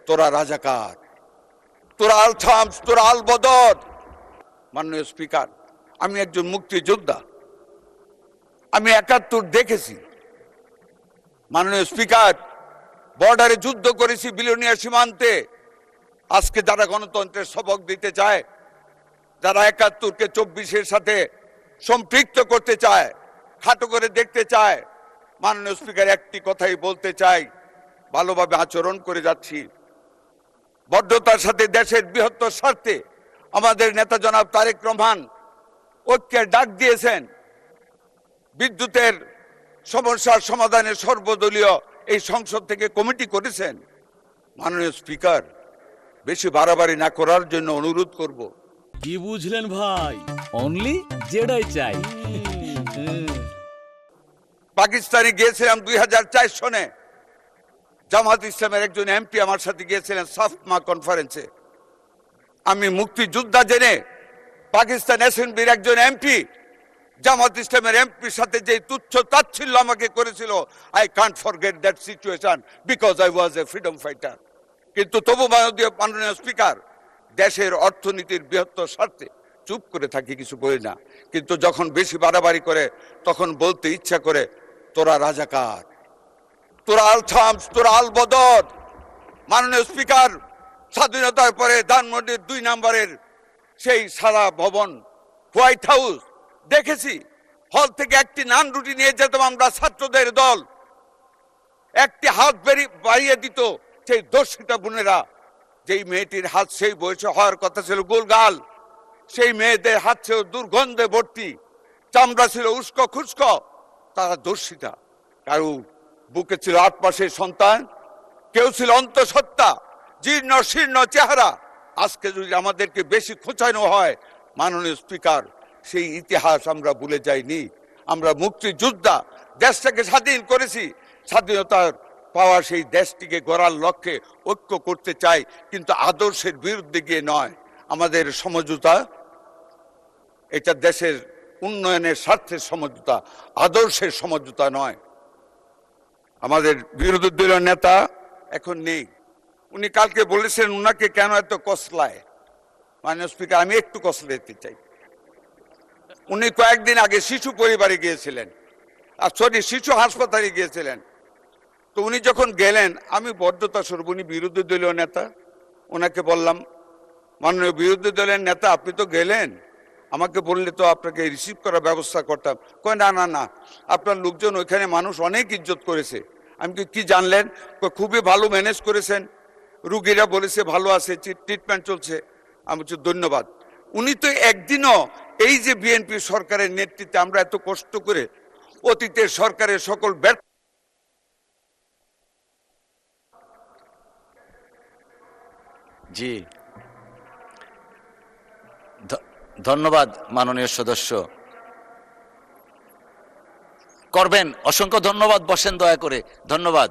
তোরা রাজাকার, তোরা আল থামস, তোরা আল বদর। মাননীয় স্পিকার, আমি একজন মুক্তিযোদ্ধা, আমি 71 দেখেছি। মাননীয় স্পিকার, বর্ডারে যুদ্ধ করেছি, বিলোনিয়া সীমান্তে। আজকে যারা গণতন্ত্রের সবক দিতে চায়, যারা 71কে 24-এর সাথে সম্পৃক্ত করতে চায়, খাটো করে দেখতে চায়, মাননীয় স্পিকার একটি কথাই বলতে চাই, ভালোভাবে আচরণ করে যাচ্ছি। বদ্ধতার সাথে দেশের বৃহত্তর স্বার্থে আমাদের নেতা জনাব তারেক রহমান ঐক্যের ডাক দিয়েছেন। বিদ্যুতের সমস্যার সমাধানে সর্বদলীয় এই সংসদ থেকে কমিটি করেছেন। মাননীয় স্পিকার, বেশি বাড়াবাড়ি না করার জন্য অনুরোধ করব। কি বুঝলেন ভাই? অনলি যেটাই চাই। পাকিস্তানে গিয়েছিলাম 2004 সনে। জামাত ইসলামের একজন এমপি আমার সাথে গিয়েছিলেন সাফমা কনফারেন্সে। আমি মুক্তিযোদ্ধা জেনে পাকিস্তান অ্যাসেম্বলির একজন এমপি জামাত ইসলামের এমপির সাথে যে তুচ্ছ তাচ্ছিল্য আমাকে করেছিল, I can't forget that situation because I was A freedom fighter. কিন্তু তবু মাননীয় স্পিকার, দেশের অর্থনীতির বৃহত্তর স্বার্থে চুপ করে থাকি, কিছু বলি না। কিন্তু যখন বেশি বাড়াবাড়ি করে তখন বলতে ইচ্ছা করে, তোরা রাজাকার, তোরা আল থামস, তোরা আল বদর। মাননীয় স্পিকার, স্বাধীনতার পরে ধানমন্ডির 2 নম্বরের সেই সারা ভবন হোয়াইট হাউস দেখেছি। হল থেকে একটি নান রুটি নিয়ে যেতাম আমরা, ছাত্রদের দল। একটি হাত বাড়িয়ে দিত সেই দর্শিতা বোনেরা। যেই মেয়েটির হাত সেই বয়সে হওয়ার কথা ছিল গোলগাল, সেই মেয়েদের হাত ছিল দুর্গন্ধে ভর্তি, চামড়া ছিল উস্কো খুস্কো। তারা দর্শিতা। কারো বুকে ছিল 8 মাসের সন্তান, কেউ ছিল অন্তঃসত্ত্বা, জীর্ণ শীর্ণ চেহারা। আজকে যদি আমাদেরকে বেশি খোঁচানো হয়, মাননীয় স্পিকার, সেই ইতিহাস আমরা ভুলে যাইনি। আমরা মুক্তিযোদ্ধা, দেশটাকে স্বাধীন করেছি। স্বাধীনতার পাওয়া সেই দেশটিকে গড়ার লক্ষ্যে ঐক্য করতে চাই, কিন্তু আদর্শের বিরুদ্ধে গিয়ে নয়। আমাদের সমঝোতা, এটা দেশের উন্নয়নের স্বার্থের সমঝোতা, আদর্শের সমঝোতা নয়। আমাদের বিরোধী দলীয় নেতা এখন নেই। উনি কালকে বলেছেন উনাকে কেন এত কসলায়। মাননীয় স্পিকার, আমি একটু কসলাইতে চাই। উনি কয়েকদিন আগে শিশু পরিবারে গিয়েছিলেন, শিশু হাসপাতালে গিয়েছিলেন। তো উনি যখন গেলেন, আমি বদ্ধতা স্বরূপ, উনি বিরোধী দলীয় নেতা, ওনাকে বললাম, মাননীয় বিরোধী দলের নেতা, আপনি তো গেলেন, আমাকে বললে তো আপনাকে রিসিভ করার ব্যবস্থা করতাম। কয় না না না, আপনার লোকজন ওইখানে মানুষ অনেক ইজ্জত করেছে। আমি কি জানলেন? খুবই ভালো ম্যানেজ করেছেন, রুগীরা বলেছে ভালো আছে, ট্রিটমেন্ট চলছে। আমি বলছি ধন্যবাদ। উনি তো একদিনও এই যে বিএনপি সরকারের নেতৃত্বে আমরা এত কষ্ট করে অতীতের সরকারের সকল ব্যর্থ। জি, ধন্যবাদ মাননীয় সদস্য। করবেন, অসংখ্য ধন্যবাদ। বসেন দয়া করে। ধন্যবাদ।